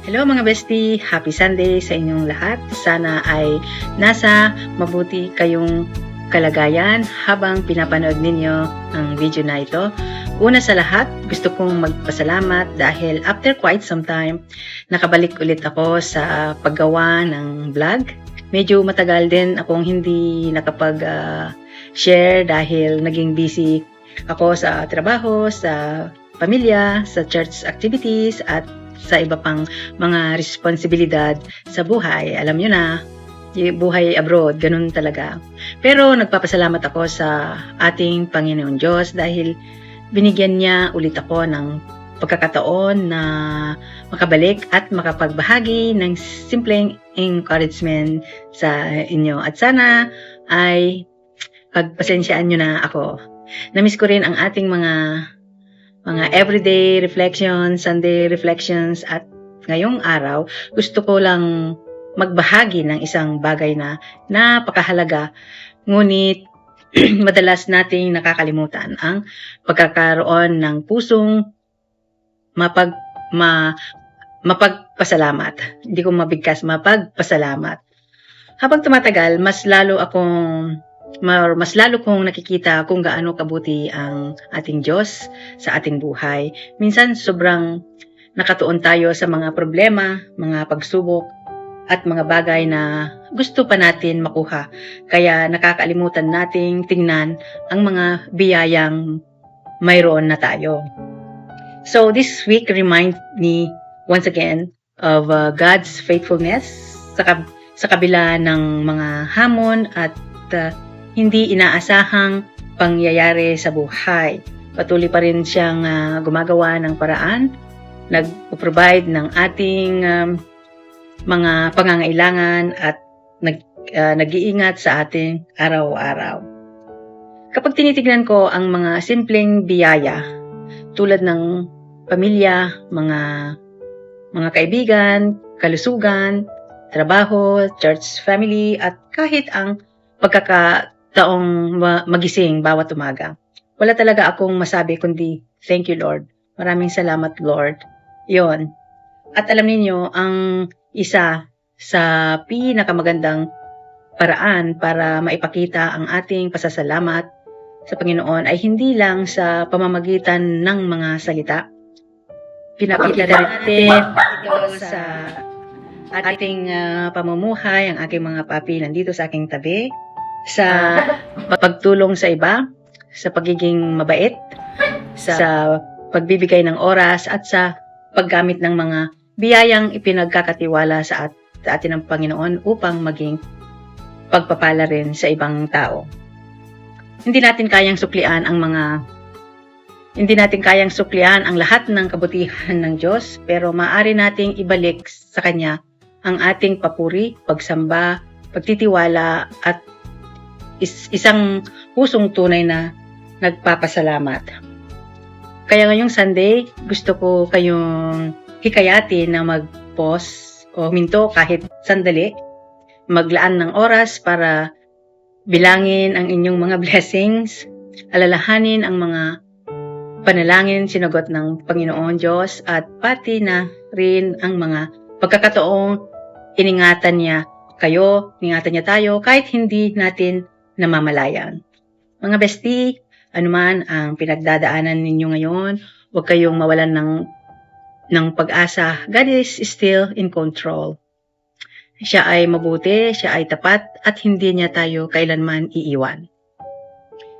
Hello mga bestie! Happy Sunday sa inyong lahat. Sana ay nasa mabuti kayong kalagayan habang pinapanood ninyo ang video na ito. Una sa lahat, gusto kong magpasalamat dahil after quite some time, nakabalik ulit ako sa paggawa ng vlog. Medyo matagal din akong hindi nakapag-share dahil naging busy ako sa trabaho, sa pamilya, sa church activities at sa iba pang mga responsibilidad sa buhay. Alam nyo na, buhay abroad, ganun talaga. Pero nagpapasalamat ako sa ating Panginoon Diyos dahil binigyan niya ulit ako ng pagkakataon na makabalik at makapagbahagi ng simpleng encouragement sa inyo. At sana ay pagpasensyaan nyo na ako. Namiss ko rin ang ating mga everyday reflections, Sunday reflections, at ngayong araw, gusto ko lang magbahagi ng isang bagay na napakahalaga, ngunit madalas nating nakakalimutan ang pagkakaroon ng pusong mapagpasalamat. Hindi ko mabigkas, mapagpasalamat. Habang tumatagal, mas lalo kong nakikita kung gaano kabuti ang ating Diyos sa ating buhay. Minsan sobrang nakatuon tayo sa mga problema, mga pagsubok, at mga bagay na gusto pa natin makuha. Kaya nakakalimutan nating tingnan ang mga biyayang mayroon na tayo. So this week remind me once again of God's faithfulness sa kabila ng mga hamon at hindi inaasahang pangyayari sa buhay. Patuloy pa rin siyang gumagawa ng paraan, nag-provide ng ating mga pangangailangan at nag-iingat sa ating araw-araw. Kapag tinitignan ko ang mga simpleng biyaya tulad ng pamilya, mga kaibigan, kalusugan, trabaho, church family, at kahit ang pagkakataong magising bawat umaga, wala talaga akong masabi kundi thank you Lord. Maraming salamat Lord. Yon. At alam niyo, ang isa sa pinakamagandang paraan para maipakita ang ating pasasalamat sa Panginoon ay hindi lang sa pamamagitan ng mga salita. Pinakita natin ito sa ating pamumuhay. Ang aking mga papi nandito sa aking tabi, sa pagtulong sa iba, sa pagiging mabait, sa pagbibigay ng oras, at sa paggamit ng mga biyayang ipinagkakatiwala sa atin ng Panginoon upang maging pagpapala rin sa ibang tao. Hindi natin kayang suklian ang lahat ng kabutihan ng Diyos, pero maaari nating ibalik sa Kanya ang ating papuri, pagsamba, pagtitiwala, at isang pusong tunay na nagpapasalamat. Kaya ngayong Sunday, gusto ko kayong hikayatin na mag-pause o minto kahit sandali, maglaan ng oras para bilangin ang inyong mga blessings, alalahanin ang mga panalangin sinagot ng Panginoon Diyos, at pati na rin ang mga pagkakataong iningatan niya kayo, iningatan niya tayo kahit hindi natin namamalayan. Mga bestie, anuman ang pinagdadaanan ninyo ngayon, huwag kayong mawalan ng pag-asa. God is still in control. Siya ay mabuti, siya ay tapat, at hindi niya tayo kailanman iiwan.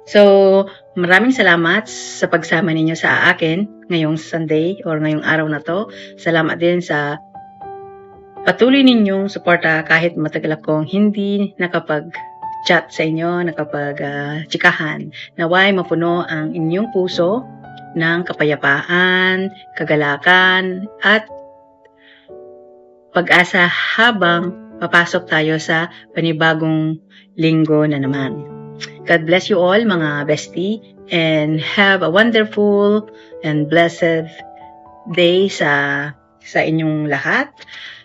So, maraming salamat sa pagsama ninyo sa akin ngayong Sunday or ngayong araw na to. Salamat din sa patuloy ninyong suporta kahit matagal akong hindi nakapag-chat sa inyo, nakapag-tsikahan. Naway mapuno ang inyong puso ng kapayapaan, kagalakan, at pag-asa habang papasok tayo sa panibagong linggo na naman. God bless you all mga bestie, and have a wonderful and blessed day sa inyong lahat.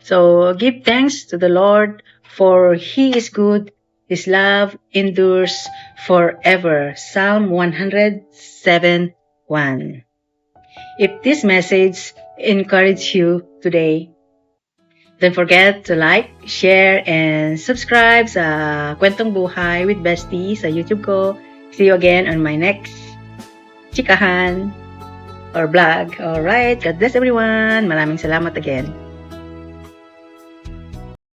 So give thanks to the Lord, for He is good, His love endures forever. Psalm 107:1. If this message encouraged you today, Don't forget to like, share, and subscribe sa Kwentong Buhay with Bestie sa YouTube ko. See you again on my next chikahan or vlog. Alright, God bless everyone. Maraming salamat again.